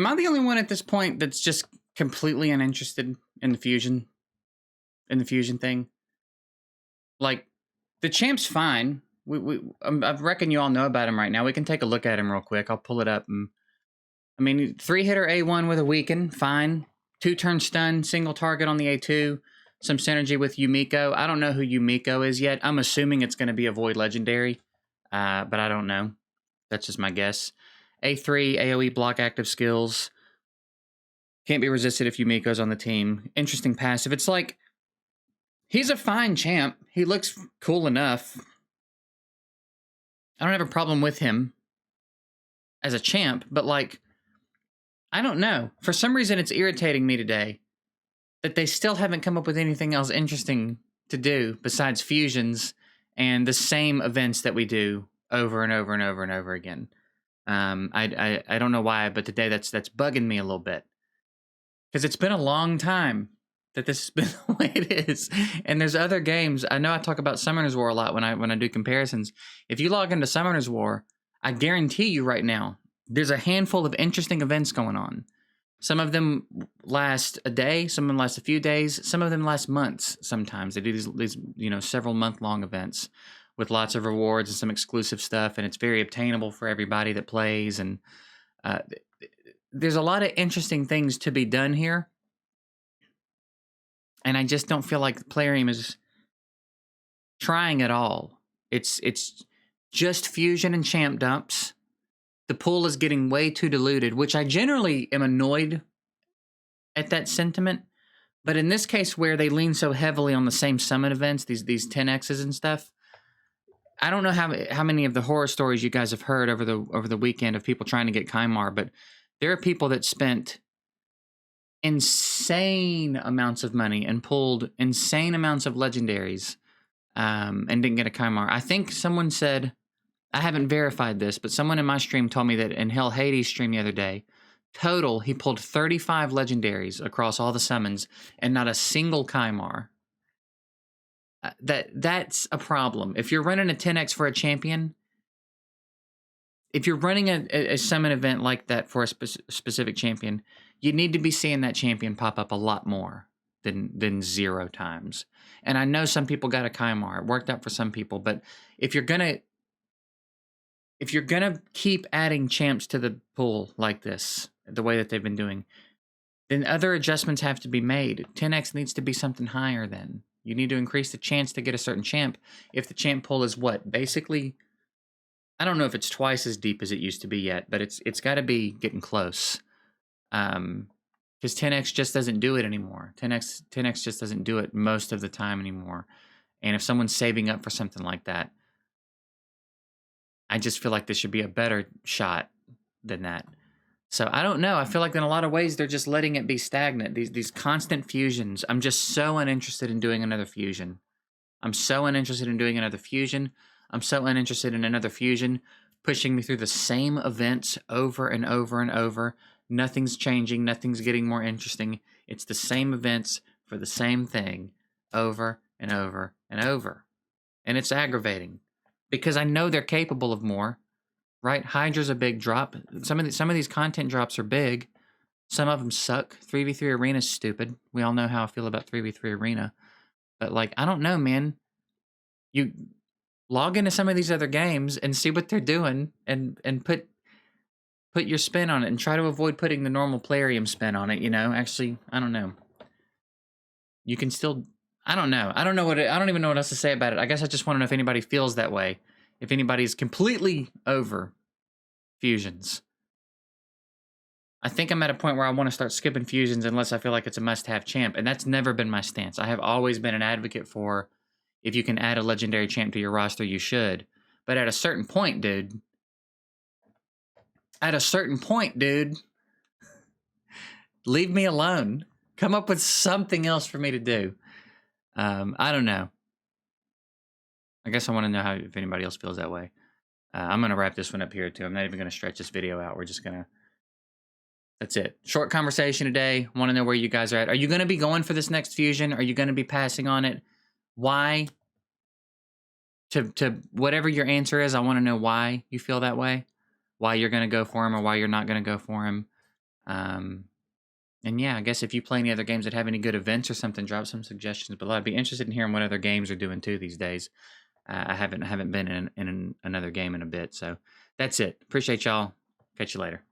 Am I the only one at this point that's just completely uninterested in the fusion thing? Like, the champ's fine. I reckon you all know about him right now. We can take a look at him real quick. I'll pull it up. I mean, 3-hitter A1 with a weaken, fine. 2-turn stun, single target on the A2. Some synergy with Yumiko. I don't know who Yumiko is yet. I'm assuming it's going to be a Void Legendary, but I don't know. That's just my guess. A3, AoE block active skills. Can't be resisted if Yumiko's on the team. Interesting passive. It's like, he's a fine champ. He looks cool enough. I don't have a problem with him as a champ, but like, I don't know. For some reason, it's irritating me today that they still haven't come up with anything else interesting to do besides fusions and the same events that we do over and over and over and over again. I don't know why, but today that's bugging me a little bit. Because it's been a long time that this has been the way it is. And there's other games. I know I talk about Summoner's War a lot when I do comparisons. If you log into Summoner's War, I guarantee you right now, there's a handful of interesting events going on. Some of them last a day, some of them last a few days, some of them last months sometimes. They do these several month-long events with lots of rewards and some exclusive stuff, and it's very obtainable for everybody that plays. And there's a lot of interesting things to be done here. And I just don't feel like Plarium is trying at all. It's just fusion and champ dumps. The pool is getting way too diluted, which I generally am annoyed at that sentiment. But in this case, where they lean so heavily on the same summit events, these 10Xs and stuff, I don't know how many of the horror stories you guys have heard over the weekend of people trying to get Kymar, but there are people that spent insane amounts of money and pulled insane amounts of legendaries and didn't get a Kymar. I think someone said, I haven't verified this, but someone in my stream told me that in Hell Hades' stream the other day, total, he pulled 35 legendaries across all the summons and not a single Kymar. That's a problem. If you're running a 10x for a champion, if you're running a summon event like that for a specific champion, you need to be seeing that champion pop up a lot more than 0 times. And I know some people got a Kymar. It worked out for some people, but if you're gonna keep adding champs to the pool like this, the way that they've been doing, then other adjustments have to be made. 10x needs to be something higher then. You need to increase the chance to get a certain champ. If the champ pool is what? Basically, I don't know if it's twice as deep as it used to be yet, but it's got to be getting close. Because 10x just doesn't do it anymore. 10x just doesn't do it most of the time anymore. And if someone's saving up for something like that, I just feel like this should be a better shot than that. So I don't know. I feel like in a lot of ways, they're just letting it be stagnant. These constant fusions. I'm just so uninterested in doing another fusion. I'm so uninterested in doing another fusion. I'm so uninterested in another fusion pushing me through the same events over and over and over. Nothing's changing. Nothing's getting more interesting. It's the same events for the same thing over and over and over. And it's aggravating because I know they're capable of more. Right? Hydra's a big drop. Some of these content drops are big. Some of them suck. 3v3 Arena's stupid. We all know how I feel about 3v3 Arena. But like, I don't know, man. You log into some of these other games and see what they're doing and put your spin on it and try to avoid putting the normal Plarium spin on it, Actually, I don't know. You can still, I don't know. I don't even know what else to say about it. I guess I just want to know if anybody feels that way. If anybody's completely over fusions. I think I'm at a point where I want to start skipping fusions unless I feel like it's a must-have champ, and that's never been my stance. I have always been an advocate for if you can add a legendary champ to your roster, you should. But at a certain point, dude, leave me alone. Come up with something else for me to do. I don't know. I guess I want to know if anybody else feels that way. I'm going to wrap this one up here, too. I'm not even going to stretch this video out. We're just going to... That's it. Short conversation today. Want to know where you guys are at. Are you going to be going for this next fusion? Are you going to be passing on it? Why? To whatever your answer is, I want to know why you feel that way. Why you're going to go for him or why you're not going to go for him. And yeah, I guess if you play any other games that have any good events or something, drop some suggestions below. I'd be interested in hearing what other games are doing too these days. I haven't been in another game in a bit. So that's it. Appreciate y'all. Catch you later.